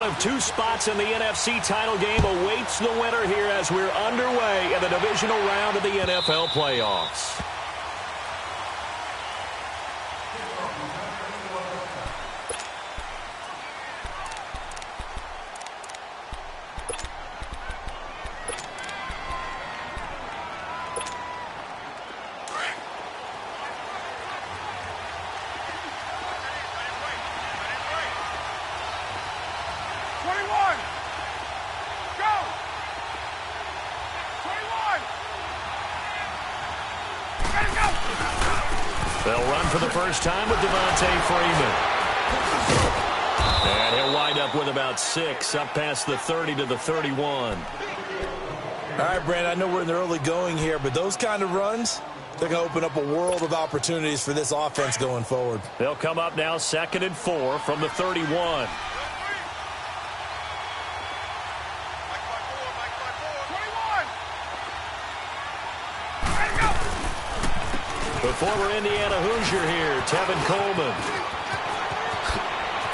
Of two spots in the NFC title game awaits the winner here as we're underway in the divisional round of the NFL playoffs. They'll run for the first time with Devontae Freeman. And he'll wind up with about 6, up past the 30 to the 31. All right, Brandon, I know we're in the early going here, but those kind of runs, they're going to open up a world of opportunities for this offense going forward. They'll come up now 2nd and 4 from the 31. The former Indiana Hoosier here, Tevin Coleman.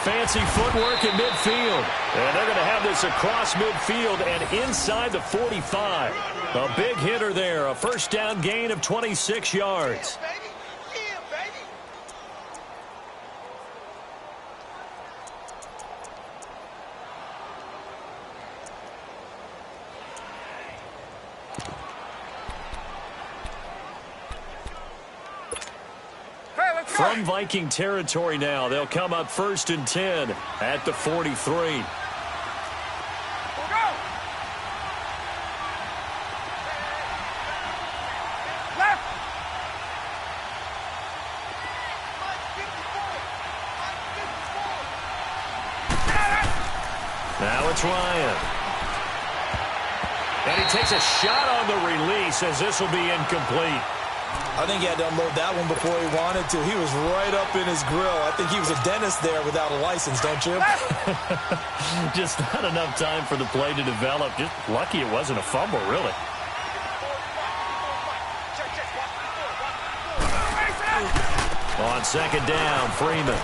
Fancy footwork in midfield. And they're going to have this across midfield and inside the 45. A big hitter there, a first down gain of 26 yards. From Viking territory now, they'll come up 1st and 10 at the 43. Now it's Ryan. And he takes a shot on the release as this will be incomplete. I think he had to unload that one before he wanted to. He was right up in his grill. I think he was a dentist there without a license, don't you? Just not enough time for the play to develop. Just lucky it wasn't a fumble, really. On 2nd down, Freeman.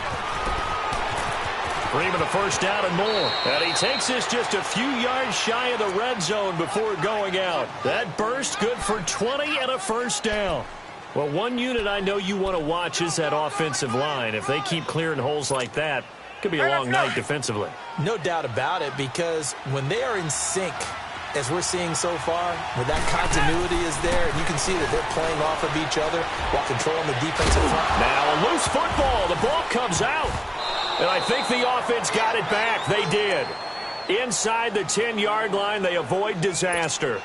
Freeman a first down and more. And he takes this just a few yards shy of the red zone before going out. That burst good for 20 and a first down. Well, one unit I know you want to watch is that offensive line. If they keep clearing holes like that, it could be a long night defensively. No doubt about it, because when they are in sync, as we're seeing so far, when that continuity is there, and you can see that they're playing off of each other while controlling the defensive front. Now a loose football. The ball comes out. And I think the offense got it back. They did. Inside the 10-yard line, they avoid disaster.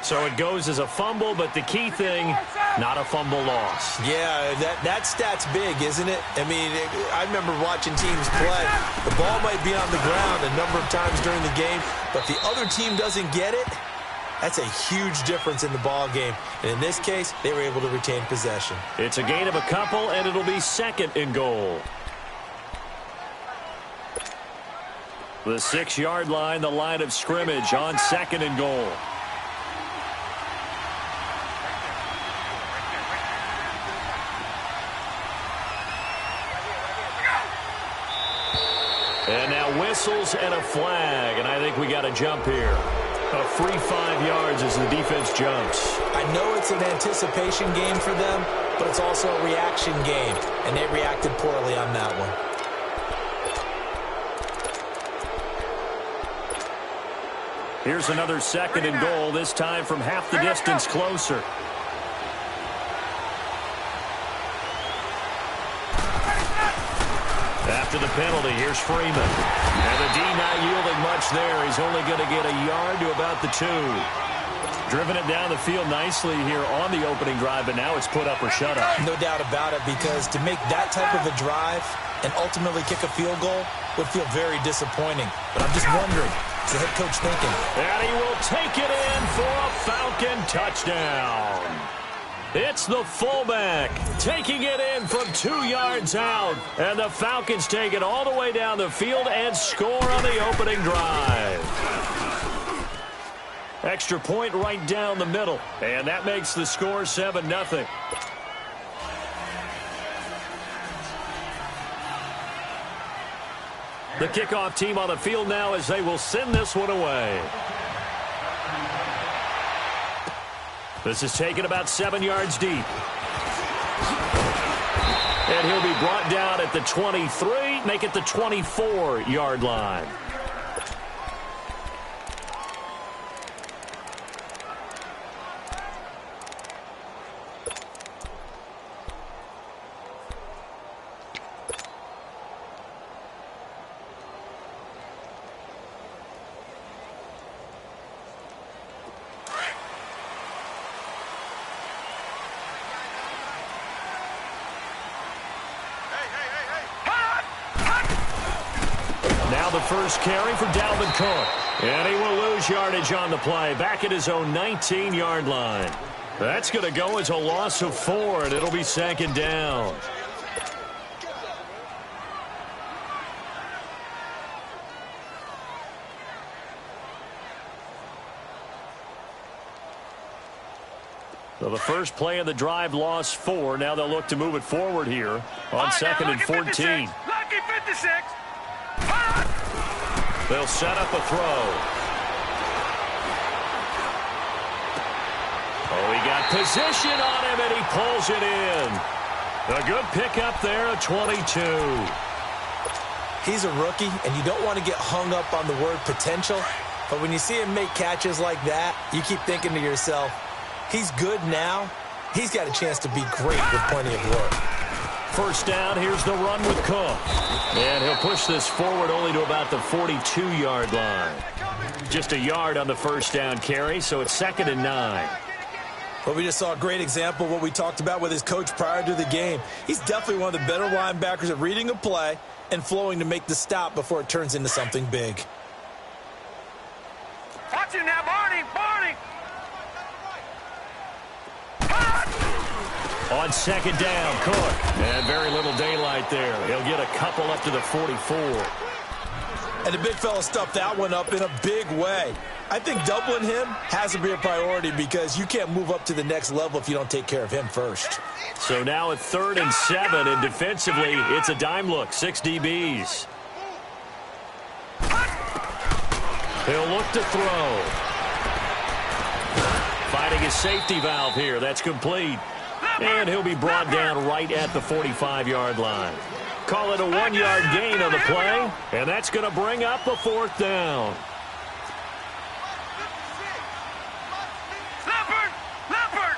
So it goes as a fumble, but the key thing, not a fumble loss. Yeah, that stat's big, isn't it? I mean, I remember watching teams play. The ball might be on the ground a number of times during the game, but the other team doesn't get it. That's a huge difference in the ball game. And in this case, they were able to retain possession. It's a gain of a couple, and it'll be 2nd and goal. The 6-yard line, the line of scrimmage on 2nd and goal. And now whistles and a flag, and I think we got a jump here. A free 5 yards as the defense jumps. I know it's an anticipation game for them, but it's also a reaction game, and they reacted poorly on that one. Here's another 2nd and goal, this time from half the distance closer. After the penalty, here's Freeman. And the D not yielding much there. He's only going to get a yard to about the 2. Driven it down the field nicely here on the opening drive, but now it's put up or shut up. No doubt about it, because to make that type of a drive and ultimately kick a field goal would feel very disappointing. But I'm just wondering, what's the head coach thinking? And he will take it in for a Falcon touchdown. It's the fullback taking it in from 2 yards out. And the Falcons take it all the way down the field and score on the opening drive. Extra point right down the middle. And that makes the score 7-0. The kickoff team on the field now as they will send this one away. This is taken about 7 yards deep. And he'll be brought down at the 23, make it the 24-yard line. Now the first carry for Dalvin Cook. And he will lose yardage on the play. Back at his own 19-yard line. That's going to go as a loss of 4, and it'll be 2nd down. So the first play of the drive lost 4. Now they'll look to move it forward here on 2nd and 14. Lucky 56. They'll set up a throw. Oh, he got position on him, and he pulls it in. A good pickup there, a 22. He's a rookie, and you don't want to get hung up on the word potential. But when you see him make catches like that, you keep thinking to yourself, he's good now. He's got a chance to be great with plenty of work. First down, here's the run with Cook. And he'll push this forward only to about the 42-yard line. Just a yard on the first down carry, so it's 2nd and 9. Well, we just saw a great example of what we talked about with his coach prior to the game. He's definitely one of the better linebackers at reading a play and flowing to make the stop before it turns into something big. Watch it now, Barney. On 2nd down, Cook. And very little daylight there. He'll get a couple up to the 44. And the big fella stuffed that one up in a big way. I think doubling him has to be a priority because you can't move up to the next level if you don't take care of him first. So now at 3rd and 7, and defensively, it's a dime look, 6 DBs. He'll look to throw. Finding his safety valve here. That's complete. And he'll be brought down right at the 45-yard line. Call it a 1-yard gain on the play, and that's going to bring up a 4th down. Leopard.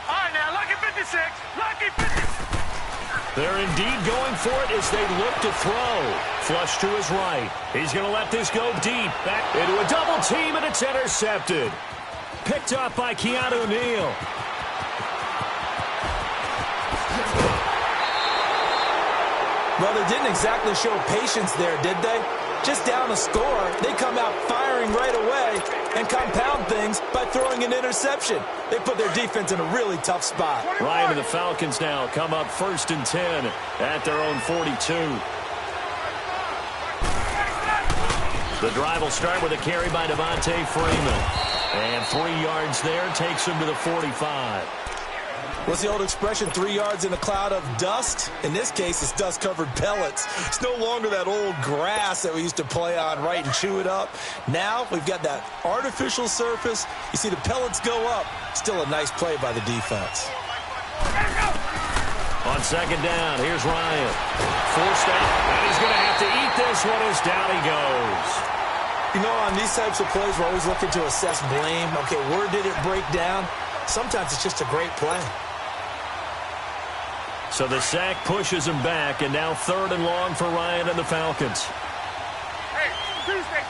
All right, now, lucky 56. Lucky 56. They're indeed going for it as they look to throw. Flush to his right. He's going to let this go deep. Back into a double team, and it's intercepted. Picked up by Keanu Neal. Well, they didn't exactly show patience there, did they? Just down a score, they come out firing right away and compound things by throwing an interception. They put their defense in a really tough spot. Ryan and the Falcons now come up 1st and 10 at their own 42. The drive will start with a carry by Devontae Freeman. And 3 yards there takes him to the 45. What's the old expression, 3 yards in a cloud of dust? In this case, it's dust-covered pellets. It's no longer that old grass that we used to play on, right, and chew it up. Now we've got that artificial surface. You see the pellets go up. Still a nice play by the defense. On 2nd down, here's Ryan. Forced out, and he's going to have to eat this one as down he goes. You know, on these types of plays, we're always looking to assess blame. Okay, where did it break down? Sometimes it's just a great play. So the sack pushes him back, and now 3rd and long for Ryan and the Falcons. Hey, Tuesday.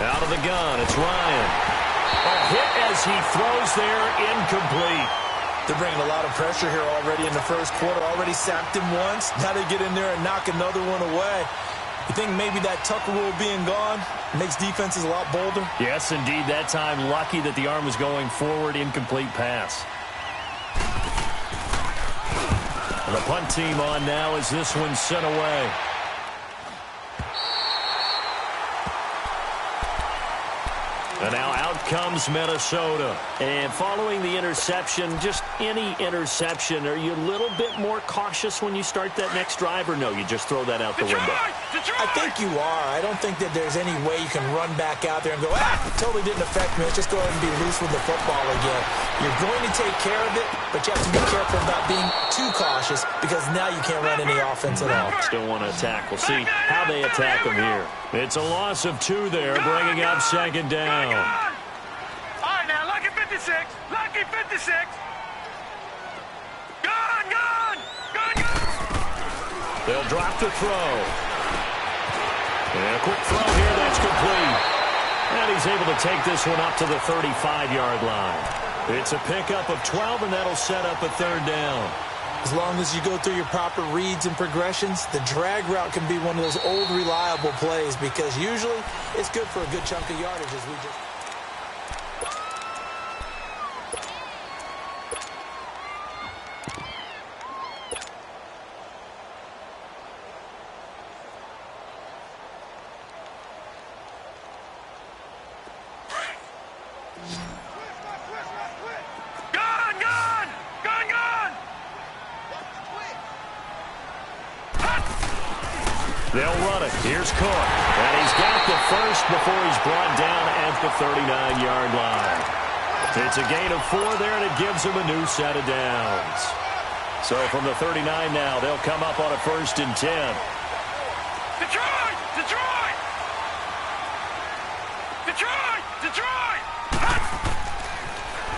Out of the gun, it's Ryan. A hit as he throws there, incomplete. They're bringing a lot of pressure here already in the first quarter. Already sacked him once. Now they get in there and knock another one away. You think maybe that Tucker rule being gone makes defenses a lot bolder? Yes, indeed. That time, lucky that the arm was going forward. Incomplete pass. And the punt team on now as this one's sent away. And now out comes Minnesota. And following the interception, just any interception, are you a little bit more cautious when you start that next drive, or no, you just throw that out the window? I think you are. I don't think that there's any way you can run back out there and go, it totally didn't affect me. Let's just go ahead and be loose with the football again. You're going to take care of it, but you have to be careful about being too cautious because now you can't run any offense at all. Still want to attack. We'll see how they attack them here. It's a loss of 2 there, bringing up second down. All right, now, lucky 56. Lucky 56. Gone. They'll drop the throw. And a quick throw here, that's complete. And he's able to take this one up to the 35-yard line. It's a pickup of 12, and that'll set up a third down. As long as you go through your proper reads and progressions, the drag route can be one of those old reliable plays because usually it's good for a good chunk of yardage as we just... They'll run it. Here's Cook. And he's got the first before he's brought down at the 39-yard line. It's a gain of 4 there, and it gives him a new set of downs. So from the 39 now, they'll come up on a 1st and 10. Detroit!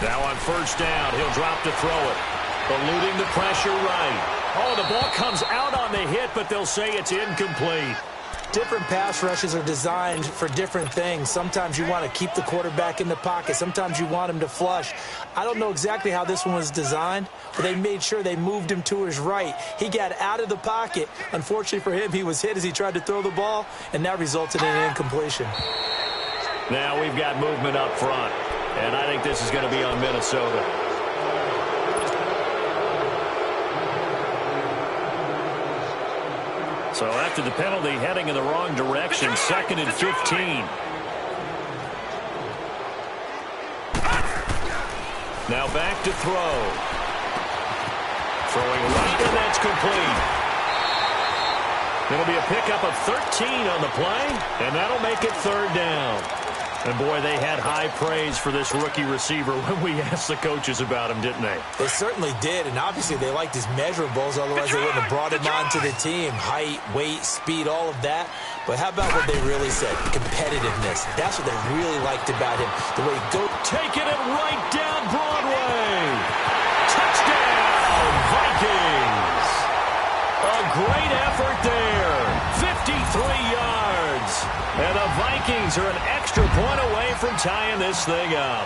Now on 1st down, he'll drop to throw it. Eluding the pressure right. Oh, the ball comes out on the hit, but they'll say it's incomplete. Different pass rushes are designed for different things. Sometimes you want to keep the quarterback in the pocket. Sometimes you want him to flush. I don't know exactly how this one was designed, but they made sure they moved him to his right. He got out of the pocket. Unfortunately for him, he was hit as he tried to throw the ball, and that resulted in an incompletion. Now we've got movement up front, and I think this is going to be on Minnesota. So after the penalty, heading in the wrong direction, 2nd and 15. Now back to throw. Throwing right, and that's complete. It'll be a pickup of 13 on the play, and that'll make it 3rd down. And, boy, they had high praise for this rookie receiver when we asked the coaches about him, didn't they? They certainly did, and obviously they liked his measurables. Otherwise, they wouldn't have brought him onto the team. Height, weight, speed, all of that. But how about what they really said? Competitiveness. That's what they really liked about him. The way he goes. Taking it right down Broadway. Touchdown, Vikings. A great effort there. 53 yards. And the Vikings are an extra point away from tying this thing up.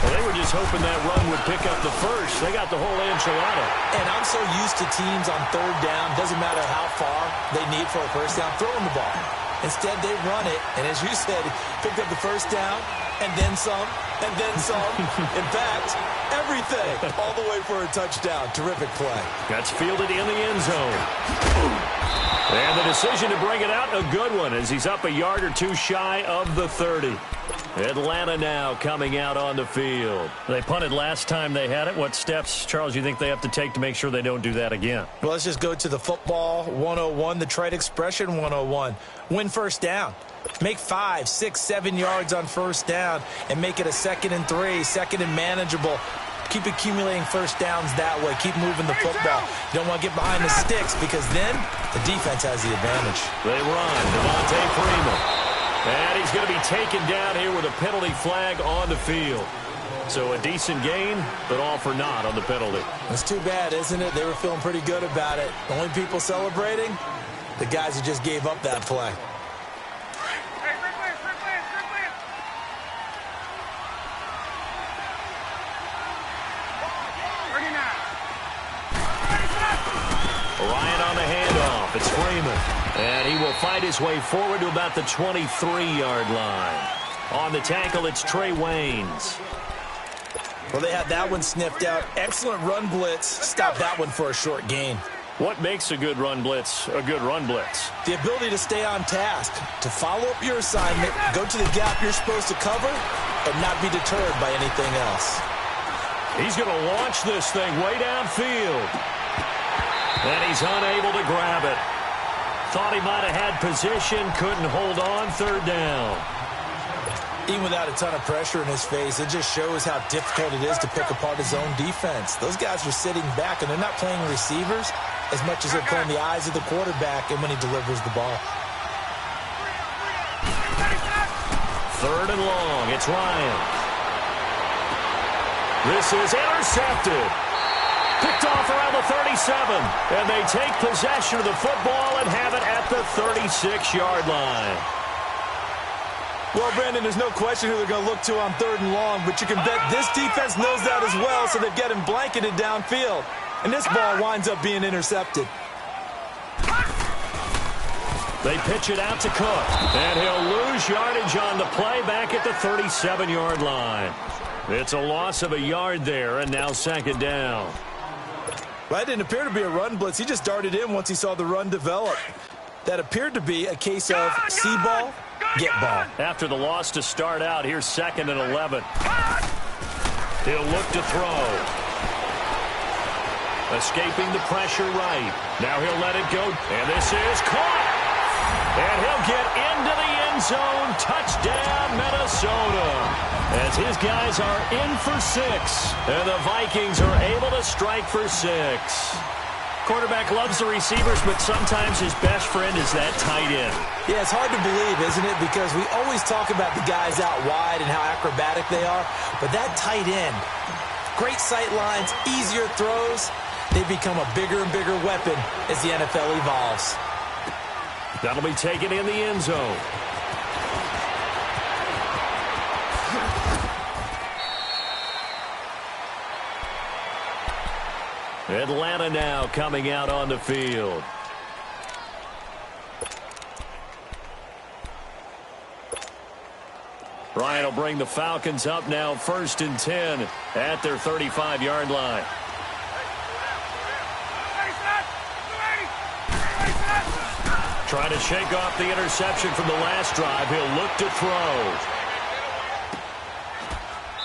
Well, they were just hoping that run would pick up the first. They got the whole enchilada. And I'm so used to teams on 3rd down, doesn't matter how far they need for a 1st down, throwing the ball. Instead, they run it, and as you said, picked up the 1st down, and then some, and then some. In fact, everything, all the way for a touchdown. Terrific play. That's fielded in the end zone. And the decision to bring it out, a good one, as he's up a yard or 2 shy of the 30. Atlanta now coming out on the field. They punted last time they had it. What steps, Charles, you think they have to take to make sure they don't do that again? Well, let's just go to the football 101, the trite expression 101. Win 1st down. Make 5, 6, 7 yards on 1st down and make it a 2nd and 3, 2nd and manageable. Keep accumulating 1st downs that way. Keep moving the football. You don't want to get behind the sticks because then the defense has the advantage. They run. Devontae Freeman. And he's going to be taken down here with a penalty flag on the field. So a decent gain, but all for naught on the penalty. It's too bad, isn't it? They were feeling pretty good about it. The only people celebrating, the guys who just gave up that play. Ryan on the handoff. It's Freeman. And he will fight his way forward to about the 23-yard line. On the tackle, it's Trey Waynes. Well, they had that one sniffed out. Excellent run blitz. Stop that one for a short gain. What makes a good run blitz a good run blitz? The ability to stay on task, to follow up your assignment, go to the gap you're supposed to cover, and not be deterred by anything else. He's going to launch this thing way downfield. And he's unable to grab it. Thought he might have had position, couldn't hold on, third down. Even without a ton of pressure in his face, it just shows how difficult it is to pick apart his own defense. Those guys are sitting back, and they're not playing receivers as much as they're playing the eyes of the quarterback and when he delivers the ball. Third and long, it's Ryan. This is intercepted. Picked off around the 37. And they take possession of the football and have it at the 36-yard line. Well, Brandon, there's no question who they're going to look to on third and long, but you can bet this defense knows that as well, so they've got him blanketed downfield. And this ball winds up being intercepted. They pitch it out to Cook, and he'll lose yardage on the play back at the 37-yard line. It's a loss of a yard there, and now second down. Well, that didn't appear to be a run blitz. He just darted in once he saw the run develop. That appeared to be a case of see ball, get ball. After the loss to start out, here's 2nd and 11. He'll look to throw. Escaping the pressure right. Now he'll let it go, and this is caught. And he'll get into the end zone. Touchdown, Minnesota. As his guys are in for 6. And the Vikings are able to strike for 6. Quarterback loves the receivers, but sometimes his best friend is that tight end. Yeah, it's hard to believe, isn't it? Because we always talk about the guys out wide and how acrobatic they are. But that tight end, great sight lines, easier throws, they become a bigger and bigger weapon as the NFL evolves. That'll be taken in the end zone. Atlanta now coming out on the field. Ryan will bring the Falcons up now 1st and 10 at their 35-yard line. Trying to shake off the interception from the last drive. He'll look to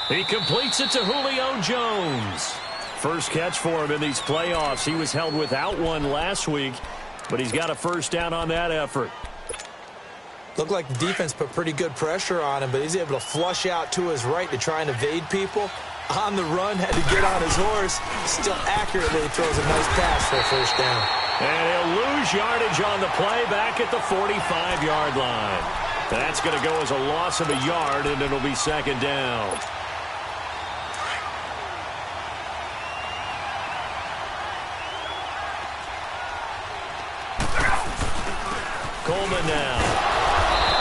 throw. He completes it to Julio Jones. First catch for him in these playoffs. He was held without one last week, but he's got a first down on that effort. Looked like the defense put pretty good pressure on him, but he's able to flush out to his right to try and evade people. On the run, had to get on his horse. Still accurately throws a nice pass for a first down. And he'll lose yardage on the play back at the 45-yard line. That's going to go as a loss of a yard, and it'll be second down. Coleman now.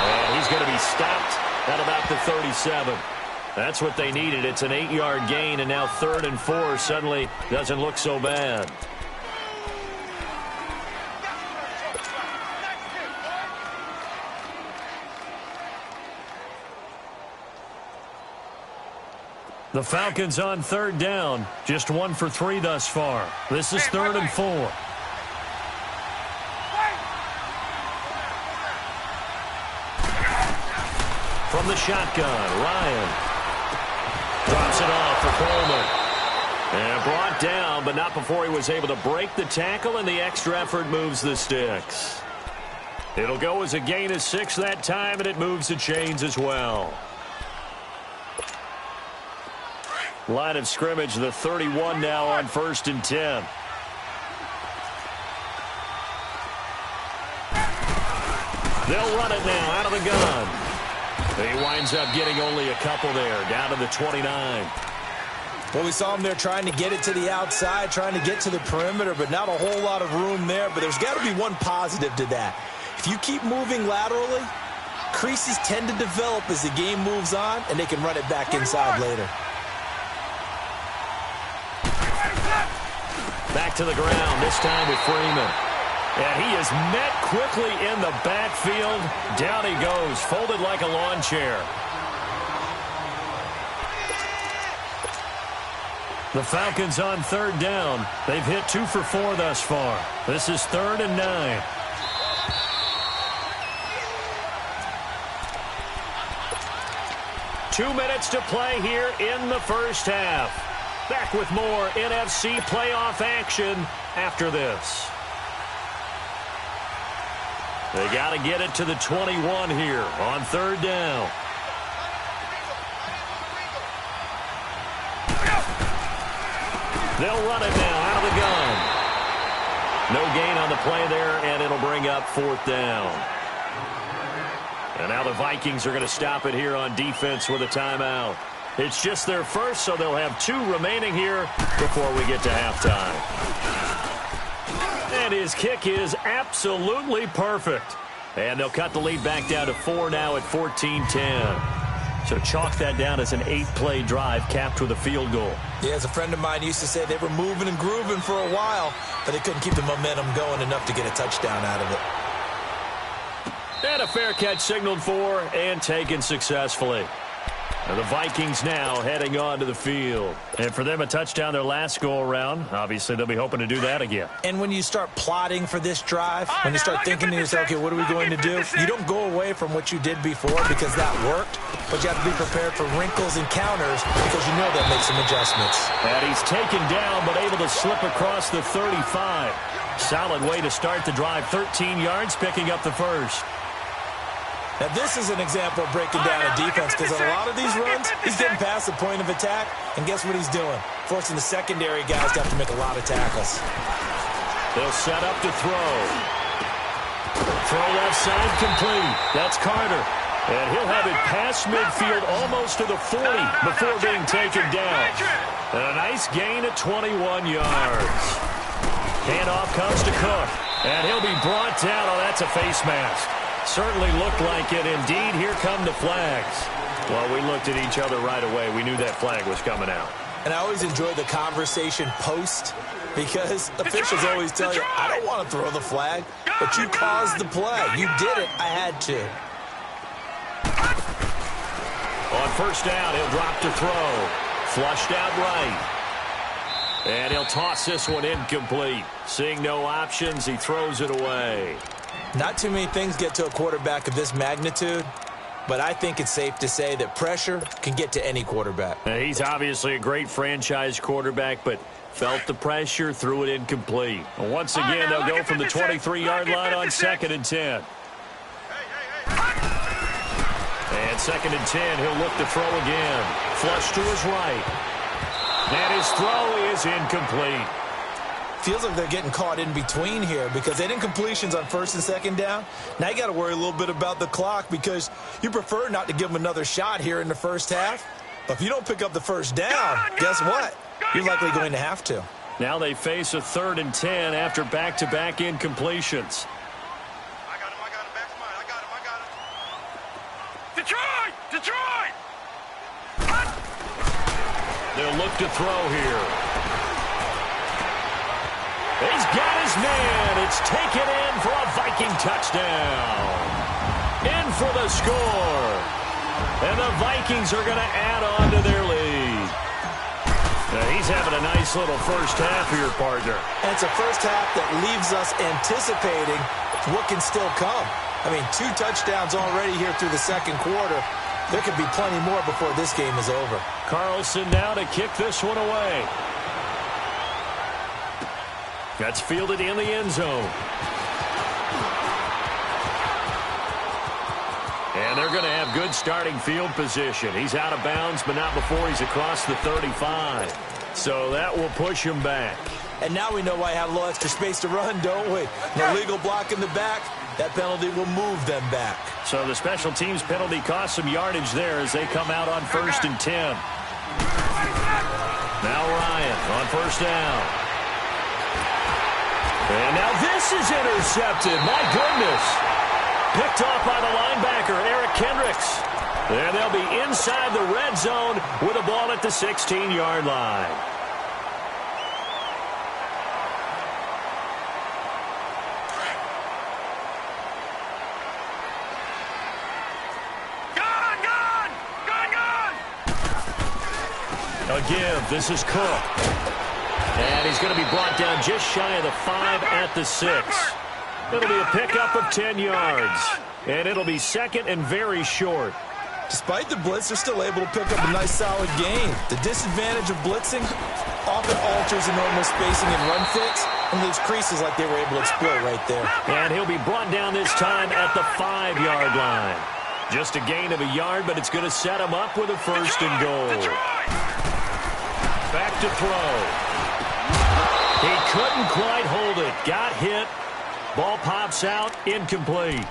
And he's going to be stopped at about the 37. That's what they needed. It's an 8-yard gain, and now 3rd and 4 suddenly doesn't look so bad. The Falcons on 3rd down. Just 1 for 3 thus far. This is 3rd and 4. From the shotgun, Ryan drops it off for Coleman. And brought down, but not before he was able to break the tackle, and the extra effort moves the sticks. It'll go as a gain of 6 that time, and it moves the chains as well. Line of scrimmage, the 31 now on 1st and 10. They'll run it now out of the gun. He winds up getting only a couple there, down to the 29. Well, we saw him there trying to get it to the outside, trying to get to the perimeter, but not a whole lot of room there. But there's got to be one positive to that. If you keep moving laterally, creases tend to develop as the game moves on, and they can run it back inside later. Back to the ground, this time with Freeman. And he is met quickly in the backfield. Down he goes, folded like a lawn chair. The Falcons on third down. They've hit 2 for 4 thus far. This is 3rd and 9. Two minutes to play here in the first half. Back with more NFC playoff action after this. They got to get it to the 21 here on third down. They'll run it now out of the gun. No gain on the play there, and it'll bring up 4th down. And now the Vikings are going to stop it here on defense with a timeout. It's just their first, so they'll have 2 remaining here before we get to halftime. And his kick is absolutely perfect. And they'll cut the lead back down to 4 now at 14-10. So chalk that down as an 8-play drive capped with a field goal. Yeah, as a friend of mine used to say, they were moving and grooving for a while, but they couldn't keep the momentum going enough to get a touchdown out of it. And a fair catch signaled for and taken successfully. And the Vikings now heading on to the field. And for them, a touchdown their last go-around. Obviously, they'll be hoping to do that again. And when you start plotting for this drive, when you start thinking to yourself, okay, what are we going to do? You don't go away from what you did before because that worked, but you have to be prepared for wrinkles and counters because you know they'll make some adjustments. And he's taken down but able to slip across the 35. Solid way to start the drive. 13 yards, picking up the first. Now, this is an example of breaking down a defense because on a lot of these runs, he's getting past the point of attack, and guess what he's doing? Forcing the secondary guys to have to make a lot of tackles. They'll set up to throw. Throw left side complete. That's Carter. And he'll have it past midfield almost to the 40 before being taken down. And a nice gain at 21 yards. Handoff comes to Cook. And he'll be brought down. Oh, that's a face mask. Certainly looked like it. Indeed, here come the flags. Well, we looked at each other right away. We knew that flag was coming out. And I always enjoy the conversation post because officials always tell you, I don't want to throw the flag, but you caused the play. You did it. I had to. On first down, he'll drop to throw. Flushed out right. And he'll toss this one incomplete. Seeing no options, he throws it away. Not too many things get to a quarterback of this magnitude, but I think it's safe to say that pressure can get to any quarterback. Now, he's obviously a great franchise quarterback, but felt the pressure, threw it incomplete. And once again, they'll go from the 23-yard line on 2nd and 10. And 2nd and 10, he'll look to throw again. Flush to his right. And his throw is incomplete. Feels like they're getting caught in between here because they didn't completions on 1st and 2nd down. Now you got to worry a little bit about the clock because you prefer not to give them another shot here in the first half. But if you don't pick up the first down, guess what? You're likely going to have to. Now they face a 3rd and 10 after back-to-back incompletions. I got him, back to mine. I got him. Detroit! They'll look to throw here. He's got his man. It's taken in for a Viking touchdown. In for the score. And the Vikings are going to add on to their lead. Now he's having a nice little first half here, partner. And it's a first half that leaves us anticipating what can still come. I mean, 2 touchdowns already here through the 2nd quarter. There could be plenty more before this game is over. Carlson now to kick this one away. That's fielded in the end zone. And they're going to have good starting field position. He's out of bounds, but not before he's across the 35. So that will push him back. And now we know why I have a little extra space to run, don't we? No legal block in the back. That penalty will move them back. So the special teams penalty cost some yardage there as they come out on 1st and 10. Now Ryan on 1st down. And now this is intercepted. My goodness. Picked off by the linebacker, Eric Kendricks. And they'll be inside the red zone with a ball at the 16-yard line. A give. This is Cook. And he's going to be brought down just shy of the 5 at the 6. It'll be a pickup of 10 yards. And it'll be second and very short. Despite the blitz, they're still able to pick up a nice solid gain. The disadvantage of blitzing often alters the normal spacing and run fits, and those creases like they were able to exploit right there. And he'll be brought down this time at the 5-yard line. Just a gain of a yard, but it's going to set him up with a first and goal. Back to throw. He couldn't quite hold it. Got hit. Ball pops out. Incomplete.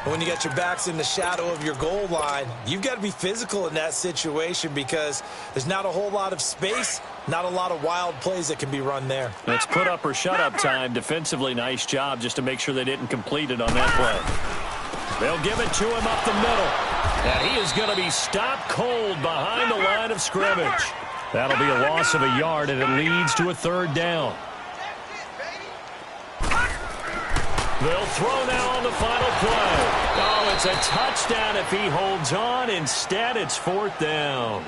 When you got your backs in the shadow of your goal line, you've got to be physical in that situation because there's not a whole lot of space, not a lot of wild plays that can be run there. It's put up or shut up time. Defensively, nice job just to make sure they didn't complete it on that play. They'll give it to him up the middle. And he is going to be stopped cold behind the line of scrimmage. That'll be a loss of a yard, and it leads to a third down. They'll throw now on the final play. Oh, it's a touchdown if he holds on. Instead, it's fourth down.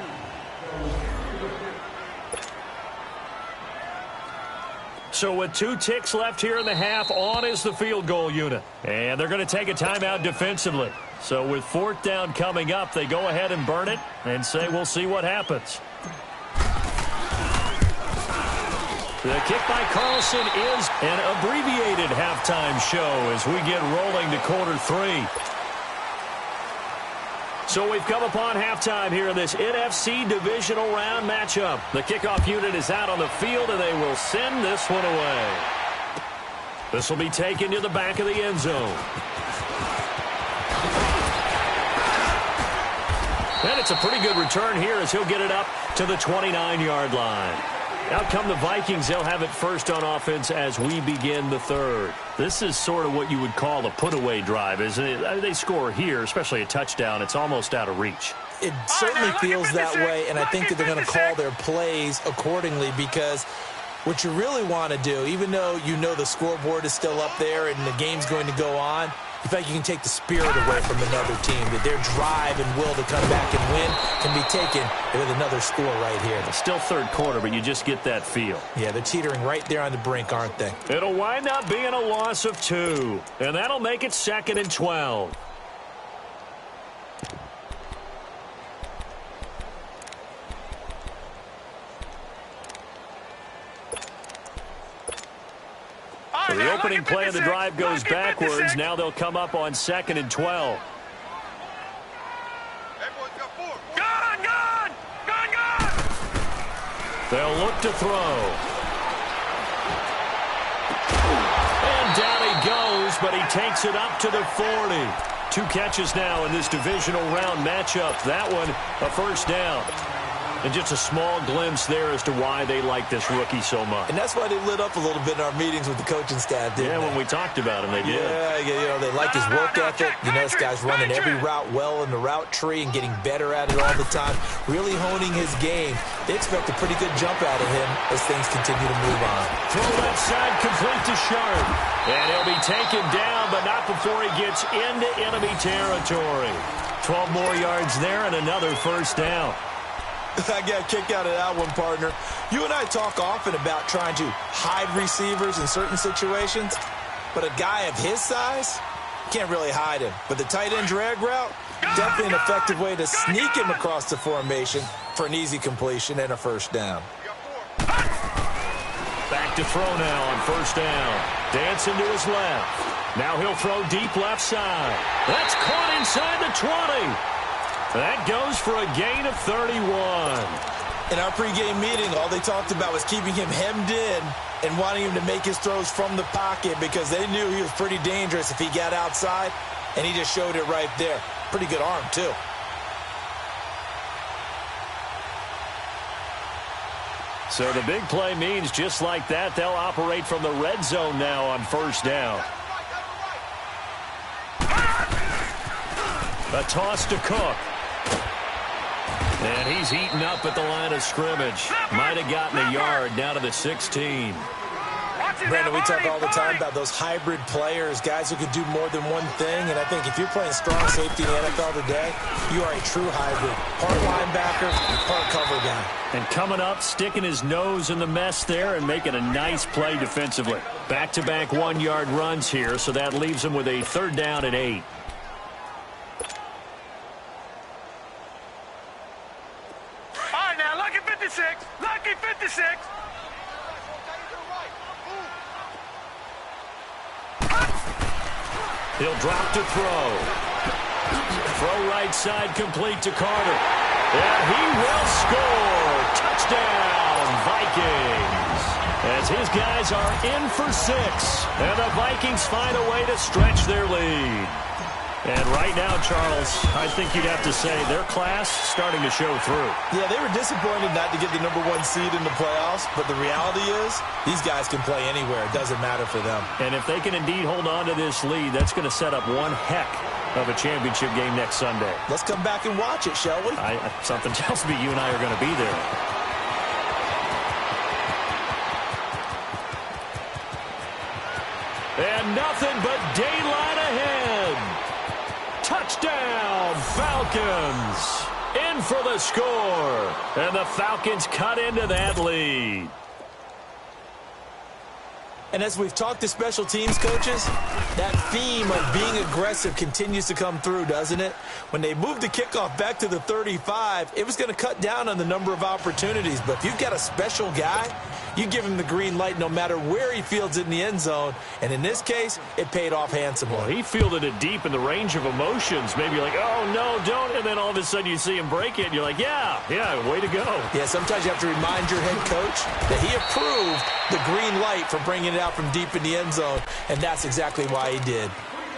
So with 2 ticks left here in the half, on is the field goal unit. And they're going to take a timeout defensively. So with fourth down coming up, they go ahead and burn it and say we'll see what happens. The kick by Carlson is an abbreviated halftime show as we get rolling to quarter 3. So we've come upon halftime here in this NFC divisional round matchup. The kickoff unit is out on the field, and they will send this one away. This will be taken to the back of the end zone. And it's a pretty good return here as he'll get it up to the 29-yard line. Out come the Vikings. They'll have it first on offense as we begin the third. This is sort of what you would call a put-away drive, isn't it? They score here, especially a touchdown. It's almost out of reach. It certainly feels that way, and I think that they're going to call their plays accordingly because what you really want to do, even though you know the scoreboard is still up there and the game's going to go on, in fact, you can take the spirit away from another team, that their drive and will to come back and win can be taken with another score right here. It's still third quarter, but you just get that feel. Yeah, they're teetering right there on the brink, aren't they? It'll wind up being a loss of 2, and that'll make it second and 12. So the opening play of the drive goes backwards. Now they'll come up on second and 12. They'll look to throw. And down he goes, but he takes it up to the 40. 2 catches now in this divisional round matchup. That one, a first down. And just a small glimpse there as to why they like this rookie so much. And that's why they lit up a little bit in our meetings with the coaching staff, didn't they? Yeah, when we talked about him, they did. Yeah, you know, they like his work ethic. You know, this guy's running every route well in the route tree and getting better at it all the time, really honing his game. They expect a pretty good jump out of him as things continue to move on. Throw left side complete to Sharp. And he'll be taken down, but not before he gets into enemy territory. 12 more yards there and another first down. I got a kick out of that one, partner. You and I talk often about trying to hide receivers in certain situations, but a guy of his size can't really hide him. But the tight end drag route, definitely an effective way to sneak him across the formation for an easy completion and a first down. Back to throw now on first down. Dancing to his left. Now he'll throw deep left side. That's caught inside the 20. That goes for a gain of 31. In our pregame meeting, all they talked about was keeping him hemmed in and wanting him to make his throws from the pocket because they knew he was pretty dangerous if he got outside, and he just showed it right there. Pretty good arm, too. So the big play means just like that, they'll operate from the red zone now on first down. A toss to Cook. And he's eaten up at the line of scrimmage. Might have gotten a yard down to the 16. Brandon, we talk all the time about those hybrid players, guys who can do more than one thing. And I think if you're playing strong safety in the NFL today, you are a true hybrid. Part linebacker, part cover guy. And coming up, sticking his nose in the mess there and making a nice play defensively. Back-to-back 1-yard runs here, so that leaves him with a 3rd down and 8. All right, now, lucky 56. Lucky 56. He'll drop to throw. Throw right side complete to Carter. And he will score. Touchdown, Vikings. As his guys are in for 6. And the Vikings find a way to stretch their lead. And right now, Charles, I think you'd have to say their class starting to show through. Yeah, they were disappointed not to get the #1 seed in the playoffs, but the reality is these guys can play anywhere. It doesn't matter for them. And if they can indeed hold on to this lead, that's going to set up one heck of a championship game next Sunday. Let's come back and watch it, shall we? Something tells me you and I are going to be there. And nothing but daylight ahead. Touchdown, Falcons. In for the score. And the Falcons cut into that lead. And as we've talked to special teams coaches, that theme of being aggressive continues to come through, doesn't it? When they moved the kickoff back to the 35, it was going to cut down on the number of opportunities. But if you've got a special guy, you give him the green light no matter where he fields it in the end zone. And in this case, it paid off handsomely. Well, he fielded it deep in the range of emotions. Maybe you're like, oh, no, don't. And then all of a sudden you see him break it, and you're like, yeah, way to go. Yeah, sometimes you have to remind your head coach that he approved the green light for bringing it out from deep in the end zone, and that's exactly why he did.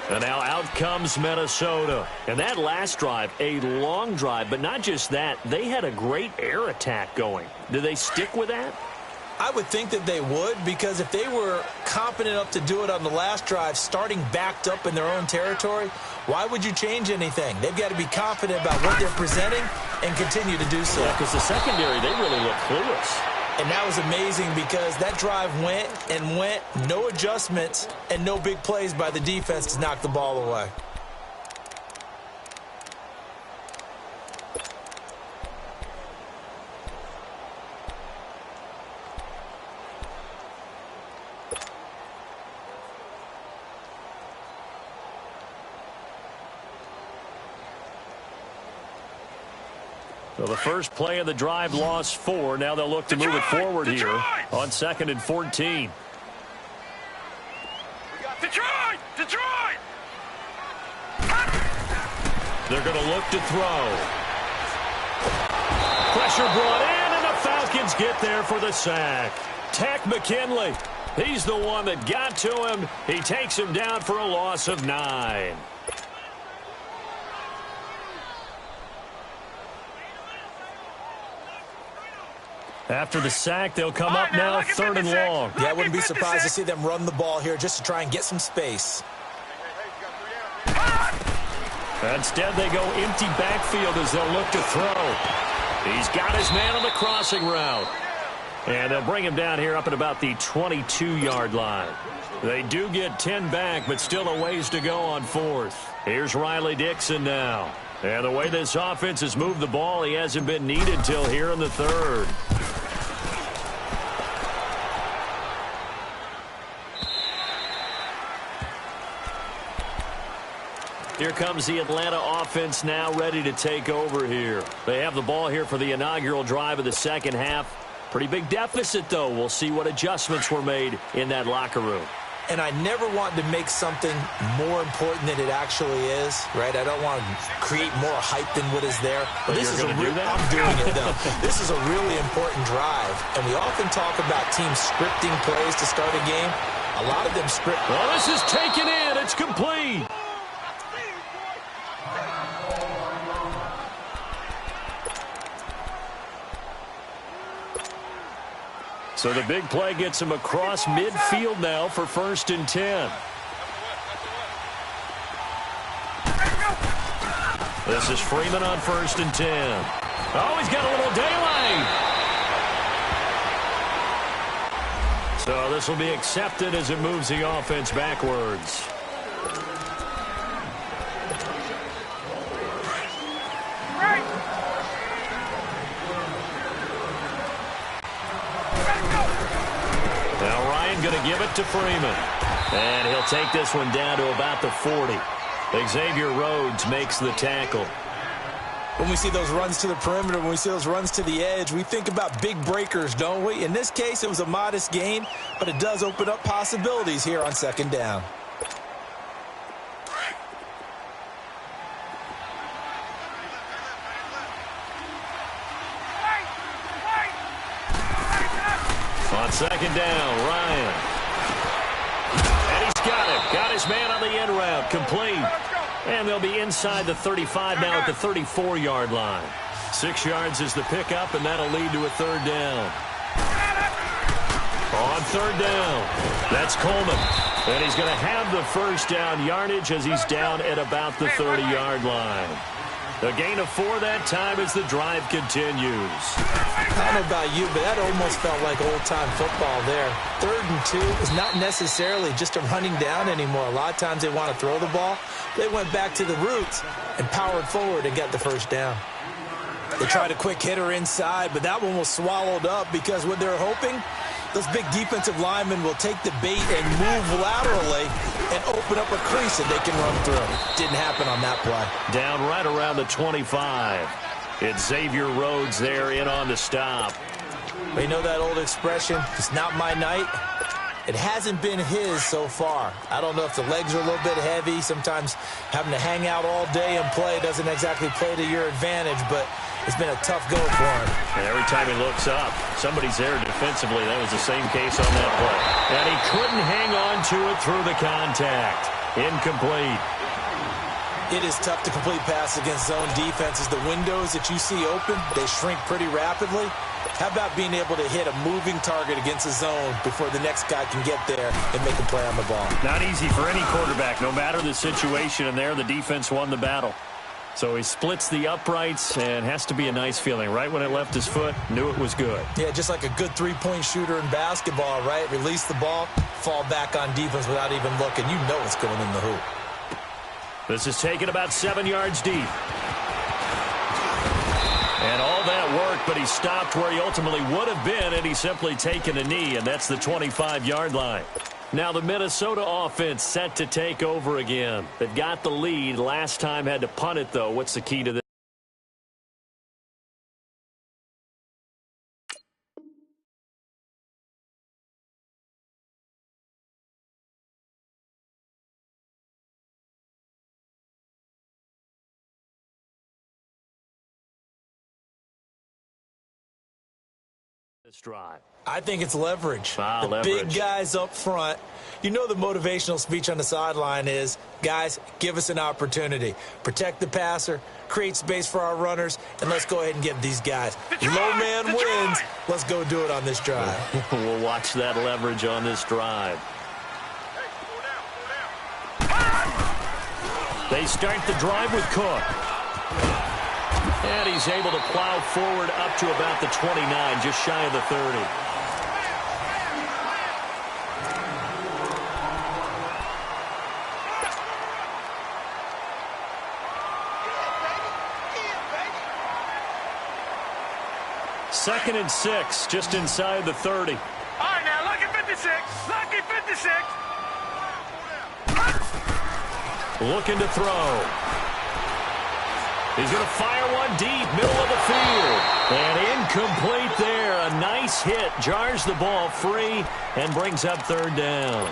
And now out comes Minnesota. And that last drive, a long drive, but not just that. They had a great air attack going. Do they stick with that? I would think that they would, because if they were competent enough to do it on the last drive, starting backed up in their own territory, why would you change anything? They've got to be confident about what they're presenting and continue to do so. Yeah, because the secondary, they really look clueless. And that was amazing because that drive went and went, no adjustments, and no big plays by the defense to knock the ball away. So the first play of the drive lost 4. Now they'll look to move it forward here on 2nd and 14. Detroit! Detroit! They're going to look to throw. Pressure brought in, and the Falcons get there for the sack. Takk McKinley, he's the one that got to him. He takes him down for a loss of 9. After the sack, they'll come up now 3rd and long. Yeah, I wouldn't be surprised to see them run the ball here just to try and get some space. Instead, they go empty backfield as they'll look to throw. He's got his man on the crossing route. And they'll bring him down here up at about the 22-yard line. They do get 10 back, but still a ways to go on 4th. Here's Riley Dixon now. And the way this offense has moved the ball, he hasn't been needed till here in the 3rd. Here comes the Atlanta offense now ready to take over here. They have the ball here for the inaugural drive of the second half. Pretty big deficit, though. We'll see what adjustments were made in that locker room. And I never want to make something more important than it actually is, right? I don't want to create more hype than what is there. But this is I'm doing it, though. This is a really important drive. And we often talk about teams scripting plays to start a game. A lot of them script. Well, this is taken in. It's complete. So the big play gets him across midfield now for 1st and 10. This is Freeman on 1st and 10. Oh, he's got a little daylight. So this will be accepted as it moves the offense backwards. Now Ryan going to give it to Freeman. And he'll take this one down to about the 40. Xavier Rhodes makes the tackle. When we see those runs to the perimeter, when we see those runs to the edge, we think about big breakers, don't we? In this case, it was a modest gain, but it does open up possibilities here on second down. On second down, Ryan. And he's got it. Got his man on the end route. Complete. And they'll be inside the 35 now at the 34-yard line. 6 yards is the pickup, and that'll lead to a third down. On third down, that's Coleman. And he's going to have the first down yardage as he's down at about the 30-yard line. A gain of 4 that time as the drive continues. I don't know about you, but that almost felt like old-time football there. 3rd and 2 is not necessarily just a running down anymore. A lot of times they want to throw the ball. They went back to the roots and powered forward and got the first down. They tried a quick hitter inside, but that one was swallowed up because what they're hoping, those big defensive linemen will take the bait and move laterally and open up a crease that they can run through. Didn't happen on that play. Down right around the 25. It's Xavier Rhodes there in on the stop. You know that old expression, it's not my night? It hasn't been his so far. I don't know if the legs are a little bit heavy. Sometimes having to hang out all day and play doesn't exactly play to your advantage, but it's been a tough go for him. And every time he looks up, somebody's there defensively. That was the same case on that play. And he couldn't hang on to it through the contact. Incomplete. It is tough to complete passes against zone defenses. The windows that you see open, they shrink pretty rapidly. How about being able to hit a moving target against a zone before the next guy can get there and make a play on the ball? Not easy for any quarterback, no matter the situation. And there, the defense won the battle. So he splits the uprights, and has to be a nice feeling. Right when it left his foot, knew it was good. Yeah, just like a good three-point shooter in basketball, right? Release the ball, fall back on defense without even looking. You know it's going in the hoop. This is taken about 7 yards deep. And all that work, but he stopped where he ultimately would have been, and he's simply taken a knee, and that's the 25-yard line. Now the Minnesota offense set to take over again. They've got the lead. Last time had to punt it, though. What's the key to this? This drive. I think it's leverage. The leverage. Big guys up front. You know the motivational speech on the sideline is, guys, give us an opportunity. Protect the passer, create space for our runners, and let's go ahead and get these guys. Low man wins. Let's go do it on this drive. We'll watch that leverage on this drive. They start the drive with Cook. And he's able to plow forward up to about the 29, just shy of the 30. Second and 6, just inside the 30. All right, now, lucky 56. Lucky 56. Looking to throw. He's going to fire one deep, middle of the field. And incomplete there. A nice hit. Jars the ball free and brings up third down.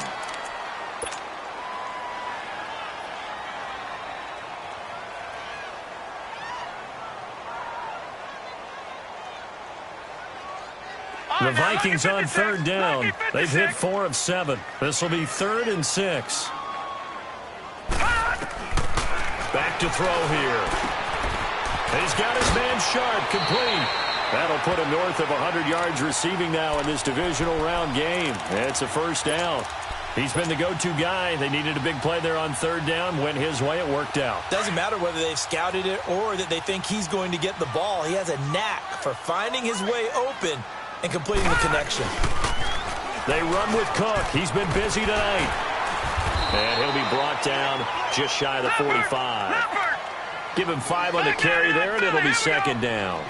The Vikings on third down. They've hit 4 of 7. This will be 3rd and 6. Back to throw here. He's got his man Sharp, complete. That'll put him north of 100 yards receiving now in this divisional round game. It's a first down. He's been the go-to guy. They needed a big play there on third down. Went his way. It worked out. Doesn't matter whether they've scouted it or that they think he's going to get the ball. He has a knack for finding his way open and completing the connection. They run with Cook. He's been busy tonight. And he'll be brought down just shy of the 45. Give him 5 on the carry there, and it'll be second down.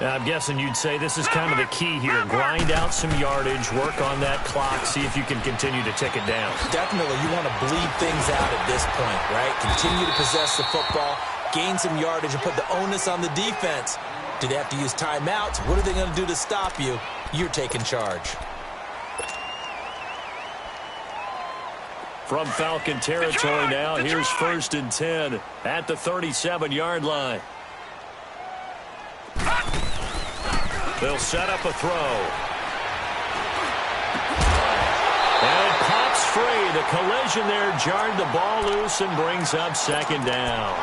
Now, I'm guessing you'd say this is kind of the key here. Grind out some yardage, work on that clock, see if you can continue to tick it down. Definitely, you want to bleed things out at this point, right? Continue to possess the football, gain some yardage, and put the onus on the defense. Do they have to use timeouts? What are they going to do to stop you? You're taking charge. From Falcon territory now, here's 1st and 10 at the 37-yard line. They'll set up a throw. And it pops free. The collision there jarred the ball loose and brings up second down.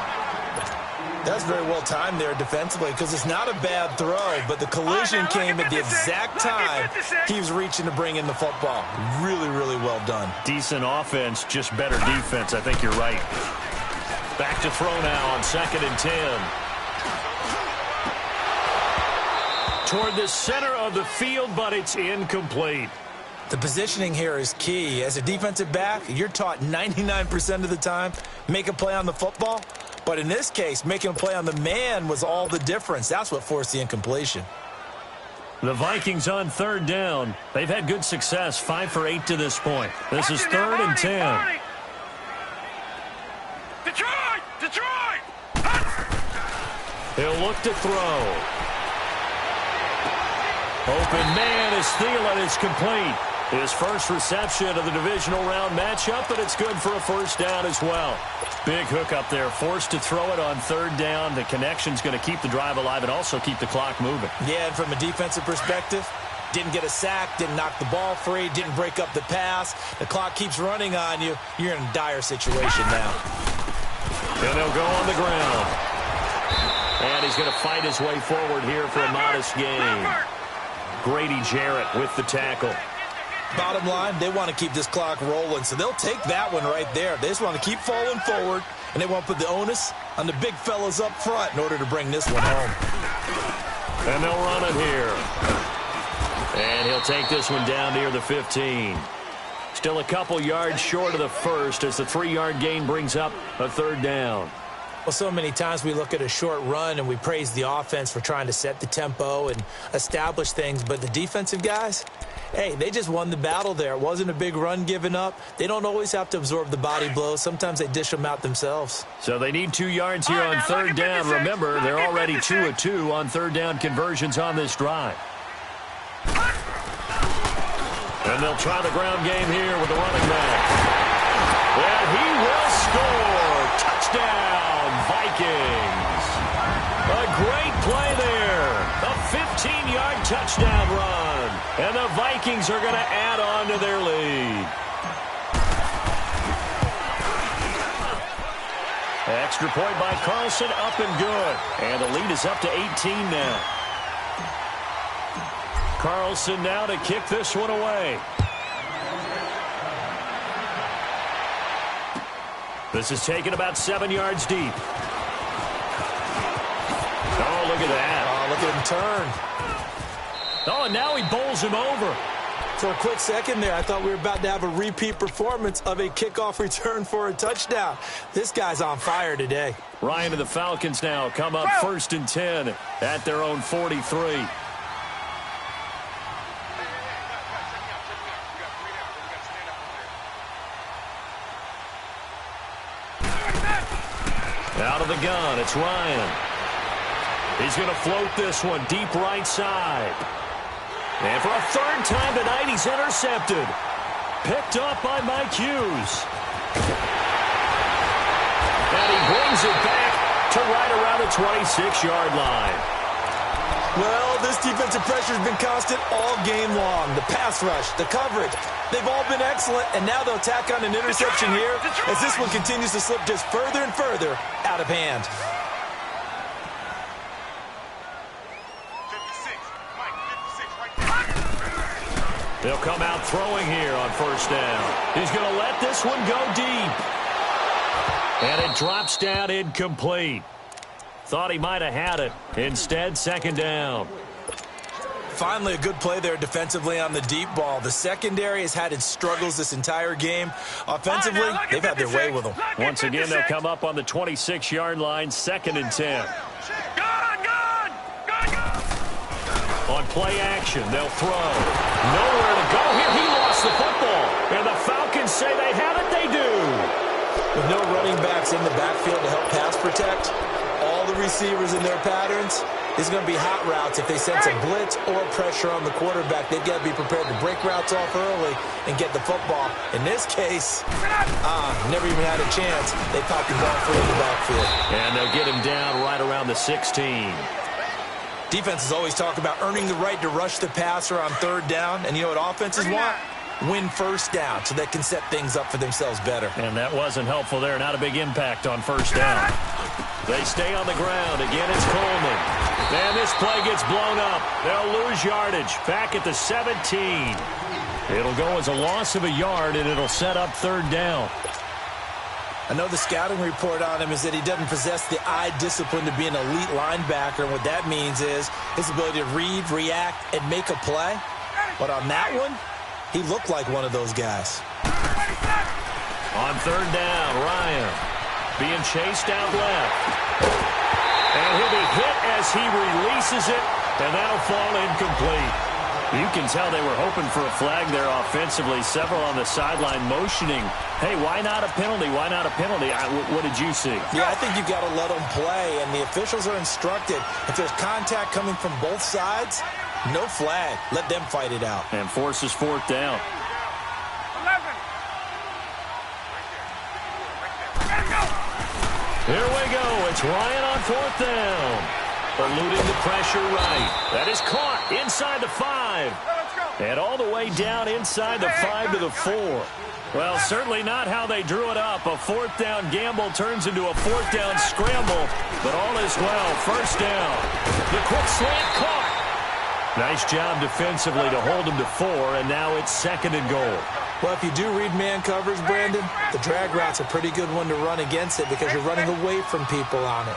That's very well timed there defensively because it's not a bad throw, but the collision came at the exact time he was reaching to bring in the football. Really, really well done. Decent offense, just better defense. I think you're right. Back to throw now on 2nd and 10. Toward the center of the field, but it's incomplete. The positioning here is key. As a defensive back, you're taught 99% of the time, make a play on the football. But in this case, making a play on the man was all the difference. That's what forced the incompletion. The Vikings on 3rd down. They've had good success, 5 for 8 to this point. This is 3rd and 10. Detroit! He'll look to throw. Open man is Thielen. It's complete. His first reception of the divisional round matchup, but it's good for a 1st down as well. Big hook up there, forced to throw it on 3rd down. The connection's going to keep the drive alive and also keep the clock moving. Yeah, and from a defensive perspective, didn't get a sack, didn't knock the ball free, didn't break up the pass. The clock keeps running on you. You're in a dire situation now. And they'll go on the ground. And he's going to fight his way forward here for a modest gain. Grady Jarrett with the tackle. Bottom line, they want to keep this clock rolling, so they'll take that one right there. They just want to keep falling forward, and they want to put the onus on the big fellas up front in order to bring this one home. And they'll run it here. And he'll take this one down near the 15. Still a couple yards short of the first as the 3-yard gain brings up a 3rd down. Well, so many times we look at a short run and we praise the offense for trying to set the tempo and establish things, but the defensive guys, hey, they just won the battle there. It wasn't a big run given up. They don't always have to absorb the body blows. Sometimes they dish them out themselves. So they need 2 yards here on 3rd down. Remember, they're already 2 of 2 on 3rd down conversions on this drive. And they'll try the ground game here with the running back. And he will score. Touchdown, Vikings. A great play there. A 15-yard touchdown run. And the Vikings are going to add on to their lead. Extra point by Carlson, up and good. And the lead is up to 18 now. Carlson now to kick this one away. This is taken about 7 yards deep. Oh, look at that. Oh, look at him turn. Oh, and now he bowls him over. For a quick second there, I thought we were about to have a repeat performance of a kickoff return for a touchdown. This guy's on fire today. Ryan and the Falcons now come up 1st and 10 at their own 43. Out of the gun, it's Ryan. He's going to float this one deep right side. And for a 3rd time tonight, he's intercepted. Picked up by Mike Hughes. And he brings it back to right around the 26-yard line. Well, this defensive pressure has been constant all game long. The pass rush, the coverage, they've all been excellent, and now they'll tack on an interception here as this one continues to slip just further and further out of hand. They'll come out throwing here on 1st down. He's going to let this one go deep. And it drops down incomplete. Thought he might have had it. Instead, 2nd down. Finally, a good play there defensively on the deep ball. The secondary has had its struggles this entire game. Offensively, they've had their way with them. Once again, they'll come up on the 26-yard line, 2nd and 10. On play action, they'll throw. Nowhere to go here. He lost the football. And the Falcons say they have it. They do. With no running backs in the backfield to help pass protect, all the receivers in their patterns, this is going to be hot routes. If they sense a blitz or pressure on the quarterback, they've got to be prepared to break routes off early and get the football. In this case, never even had a chance. They popped the ball free in the backfield. And they'll get him down right around the 16. Defenses always talk about earning the right to rush the passer on 3rd down. And you know what offenses want? Win 1st down so they can set things up for themselves better. And that wasn't helpful there. Not a big impact on 1st down. They stay on the ground. Again, it's Coleman. And this play gets blown up. They'll lose yardage. Back at the 17. It'll go as a loss of a yard, and it'll set up 3rd down. I know the scouting report on him is that he doesn't possess the eye discipline to be an elite linebacker. And what that means is his ability to read, react, and make a play. But on that one, he looked like one of those guys. On 3rd down, Ryan being chased out left. And he'll be hit as he releases it, and that'll fall incomplete. You can tell they were hoping for a flag there offensively. Several on the sideline motioning, hey, why not a penalty? Why not a penalty? What did you see? Yeah, I think you've got to let them play, and the officials are instructed. If there's contact coming from both sides, no flag. Let them fight it out. And forces 4th down. 11. Here we go. It's Ryan on 4th down. Eluding the pressure right. That is caught inside the 5. And all the way down inside the 5 to the 4. Well, certainly not how they drew it up. A 4th down gamble turns into a 4th down scramble. But all is well. 1st down. The quick slant caught. Nice job defensively to hold him to 4, and now it's 2nd and goal. Well, if you do read man coverage, Brandon, the drag route's a pretty good one to run against it because you're running away from people on it.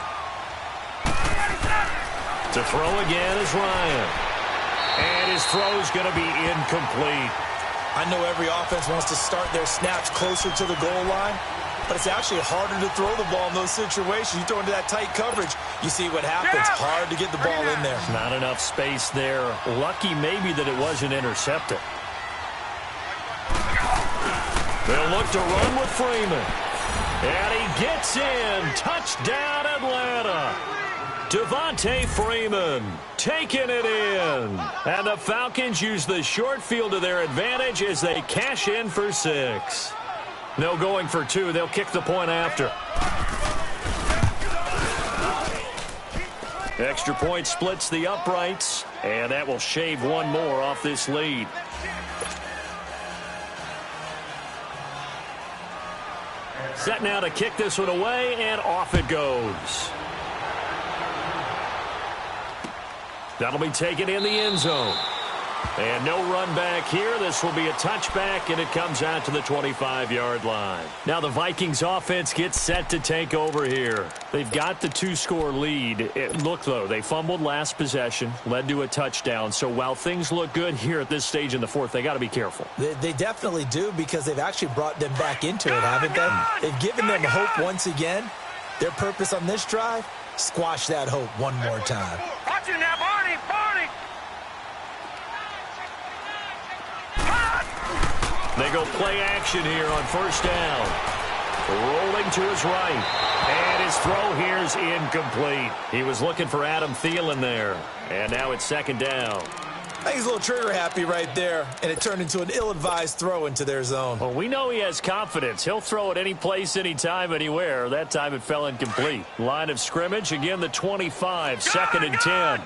To throw again is Ryan. And his throw's going to be incomplete. I know every offense wants to start their snaps closer to the goal line, but it's actually harder to throw the ball in those situations. You throw into that tight coverage, you see what happens. Hard to get the ball in there. Not enough space there. Lucky maybe that it wasn't intercepted. They'll look to run with Freeman. And he gets in. Touchdown, Atlanta. Devontae Freeman taking it in. And the Falcons use the short field to their advantage as they cash in for 6. No going for 2. They'll kick the point after. Extra point splits the uprights, and that will shave one more off this lead. Set now to kick this one away, and off it goes. That'll be taken in the end zone. And no run back here. This will be a touchback, and it comes out to the 25-yard line. Now the Vikings offense gets set to take over here. They've got the 2-score lead. Look, though, they fumbled last possession, led to a touchdown. So while things look good here at this stage in the 4th, they got to be careful. They definitely do because they've actually brought them back into it, haven't they? They've given them hope once again. Their purpose on this drive, squash that hope one more time. Watch it now, Barney! Barney! They go play action here on 1st down. Rolling to his right. And his throw here is incomplete. He was looking for Adam Thielen there. And now it's 2nd down. I think he's a little trigger happy right there, and it turned into an ill-advised throw into their zone. Well, we know he has confidence. He'll throw it any place, anytime, anywhere. That time it fell incomplete. Line of scrimmage, again the 25, 2nd and 10.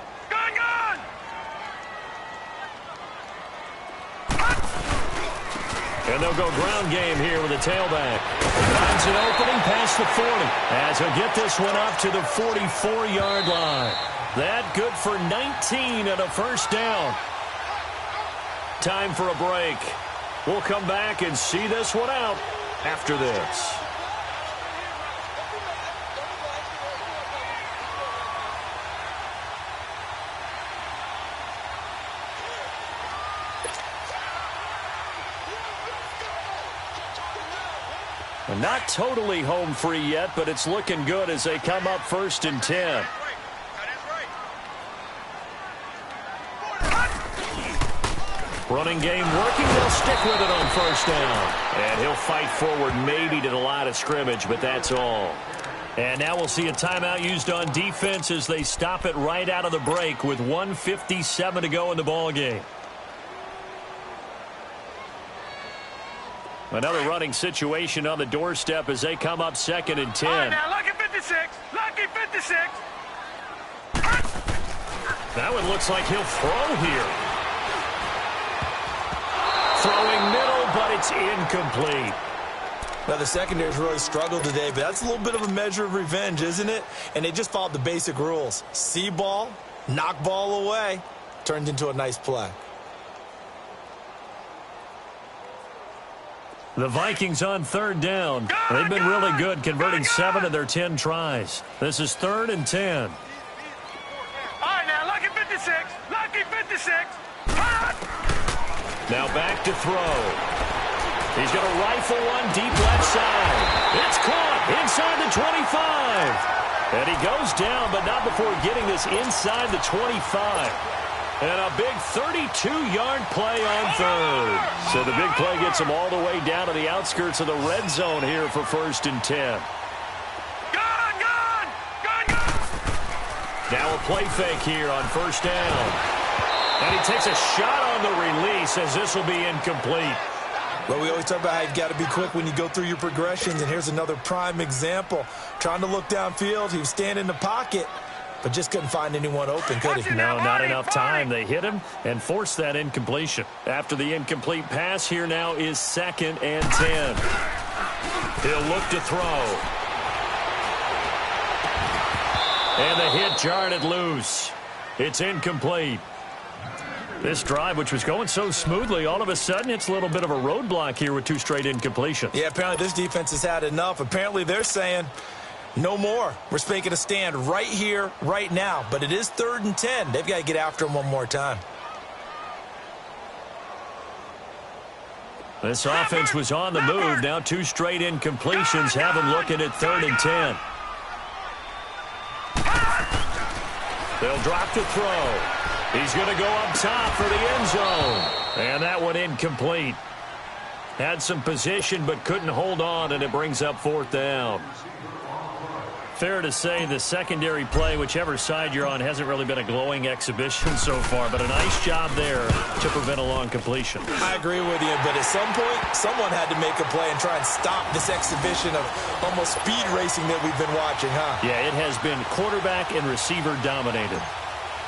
And they'll go ground game here with a tailback. Finds an opening past the 40 as he'll get this one up to the 44-yard line. That good for 19 and a 1st down. Time for a break. We'll come back and see this one out after this. And not totally home free yet, but it's looking good as they come up 1st and 10. Running game working. They'll stick with it on 1st down. And he'll fight forward maybe to the line of scrimmage, but that's all. And now we'll see a timeout used on defense as they stop it right out of the break with 1:57 to go in the ball game. Another running situation on the doorstep as they come up 2nd and 10. All right, now, lucky 56. Lucky 56. That one looks like he'll throw here. Throwing middle, but it's incomplete. Now, the secondary's really struggled today, but that's a little bit of a measure of revenge, isn't it? And they just followed the basic rules. See ball, knock ball away. Turned into a nice play. The Vikings on 3rd down. They've been really good, converting 7 of their 10 tries. This is 3rd and 10. All right, now, lucky 56. Lucky 56. Now back to throw. He's going to rifle one deep left side. It's caught inside the 25. And he goes down, but not before getting this inside the 25. And a big 32-yard play on 3rd. So the big play gets him all the way down to the outskirts of the red zone here for 1st and 10. Gone. Now a play fake here on 1st down. And he takes a shot on the release as this will be incomplete. Well, we always talk about how you've got to be quick when you go through your progressions, and here's another prime example. Trying to look downfield, he was standing in the pocket, but just couldn't find anyone open, could he? No, not enough time. They hit him and forced that incompletion. After the incomplete pass, here now is 2nd and 10. He'll look to throw. And the hit jarred it loose. It's incomplete. This drive, which was going so smoothly, all of a sudden it's a little bit of a roadblock here with 2 straight incompletions. Yeah, apparently this defense has had enough. Apparently they're saying no more. We're making a stand right here, right now. But it is 3rd and 10. They've got to get after him one more time. This offense was on the move. Now 2 straight incompletions have him looking at 3rd and 10. They'll drop to throw. He's going to go up top for the end zone. And that one incomplete. Had some position but couldn't hold on, and it brings up 4th down. Fair to say the secondary play, whichever side you're on, hasn't really been a glowing exhibition so far, but a nice job there to prevent a long completion. I agree with you, but at some point, someone had to make a play and try and stop this exhibition of almost speed racing that we've been watching, huh? Yeah, it has been quarterback and receiver dominated.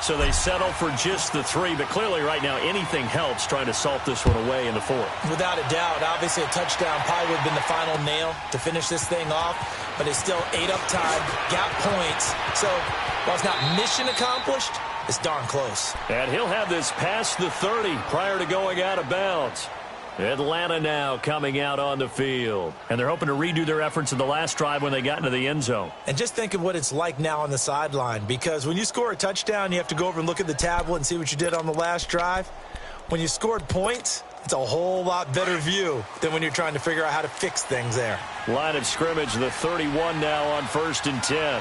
So they settle for just the 3, but clearly right now anything helps trying to salt this one away in the 4th. Without a doubt, obviously a touchdown probably would have been the final nail to finish this thing off, but it's still 8 up time, got points. So while it's not mission accomplished, it's darn close. And he'll have this past the 30 prior to going out of bounds. Atlanta now coming out on the field. And they're hoping to redo their efforts in the last drive when they got into the end zone. And just think of what it's like now on the sideline, because when you score a touchdown, you have to go over and look at the tablet and see what you did on the last drive. When you scored points, it's a whole lot better view than when you're trying to figure out how to fix things there. Line of scrimmage, the 31 now on 1st and 10.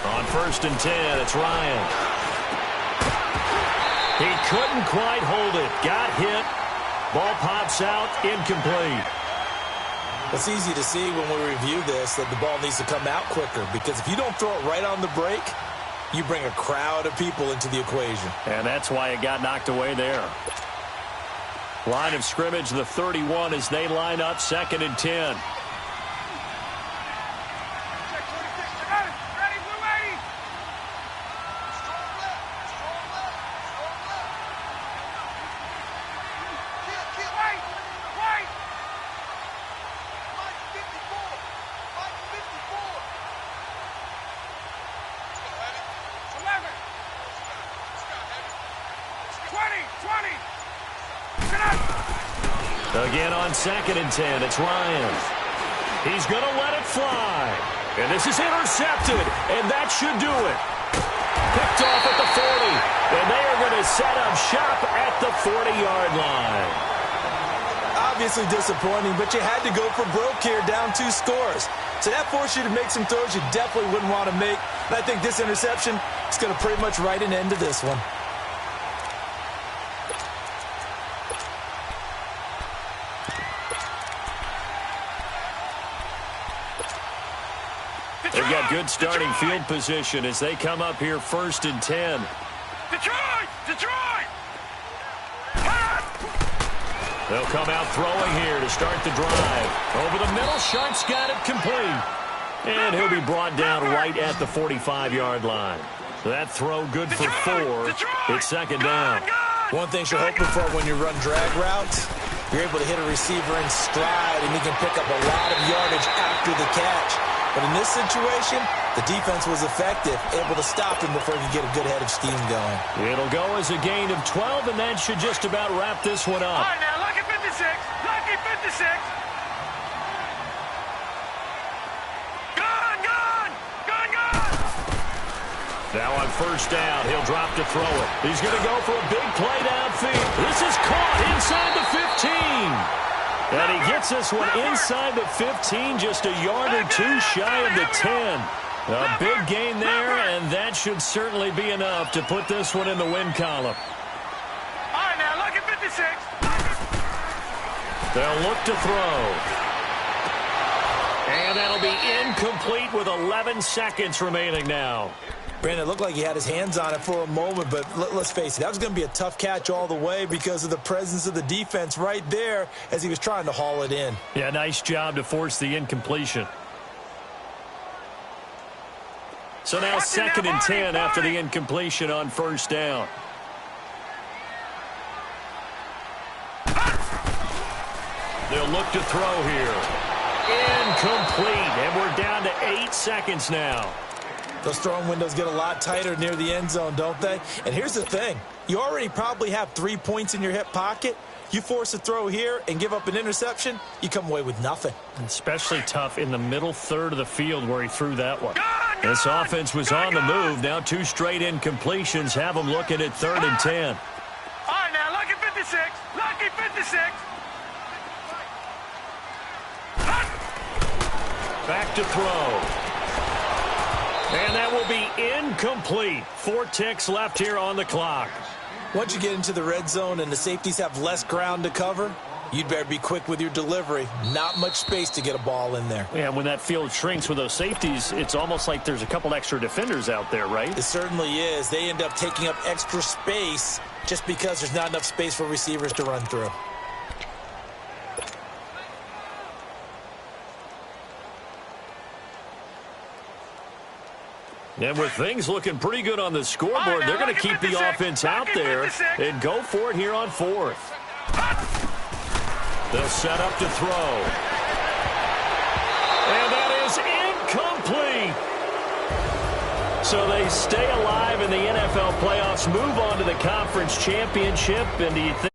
On 1st and 10, it's Ryan. He couldn't quite hold it. Got hit. Ball pops out. Incomplete. It's easy to see when we review this that the ball needs to come out quicker, because if you don't throw it right on the break, you bring a crowd of people into the equation. And that's why it got knocked away there. Line of scrimmage, the 31 as they line up 2nd and 10. Again on 2nd and 10, it's Ryan. He's going to let it fly. And this is intercepted, and that should do it. Picked off at the 40, and they are going to set up shop at the 40-yard line. obviously disappointing, but you had to go for broke here, down 2 scores. So that forced you to make some throws you definitely wouldn't want to make. And I think this interception is going to pretty much write an end to this one. They've got good starting field position as they come up here 1st and 10. Detroit! Detroit! They'll come out throwing here to start the drive. Over the middle, Sharp's got it complete. And he'll be brought down right at the 45-yard line. That throw good for 4. It's 2nd down. One thing you're hoping for when you run drag routes, you're able to hit a receiver in stride, and he can pick up a lot of yardage after the catch. But in this situation, the defense was effective, able to stop him before he could get a good head of steam going. It'll go as a gain of 12, and that should just about wrap this one up. All right, now, lucky 56. Lucky 56. Gone, gone. Gone, gone. Now on 1st down, he'll drop to throw it. He's going to go for a big play downfield. This is caught inside the 15. And he gets this one inside the 15, just a yard or 2 shy of the 10. A big gain there, and that should certainly be enough to put this one in the win column. All right, now, lucky 56. They'll look to throw. And that'll be incomplete with 11 seconds remaining now. Brandon, it looked like he had his hands on it for a moment, but let's face it, that was going to be a tough catch all the way because of the presence of the defense right there as he was trying to haul it in. Yeah, nice job to force the incompletion. So now 2nd and 10 after the incompletion on 1st down. They'll look to throw here. Incomplete, and we're down to 8 seconds now. Those throwing windows get a lot tighter near the end zone, don't they? And here's the thing. You already probably have 3 points in your hip pocket. You force a throw here and give up an interception, you come away with nothing. Especially tough in the middle third of the field where he threw that one. This offense was on the move. Now 2 straight incompletions have them looking at 3rd and 10. All right, now, lucky 56. Lucky 56. Back to throw. And that will be incomplete. 4 ticks left here on the clock. Once you get into the red zone and the safeties have less ground to cover, you'd better be quick with your delivery. Not much space to get a ball in there. Yeah, when that field shrinks with those safeties, it's almost like there's a couple extra defenders out there, right? It certainly is. They end up taking up extra space just because there's not enough space for receivers to run through. And with things looking pretty good on the scoreboard, they're going to keep the offense out there and go for it here on 4th. They'll set up to throw. And that is incomplete. So they stay alive in the NFL playoffs, move on to the conference championship, and do you think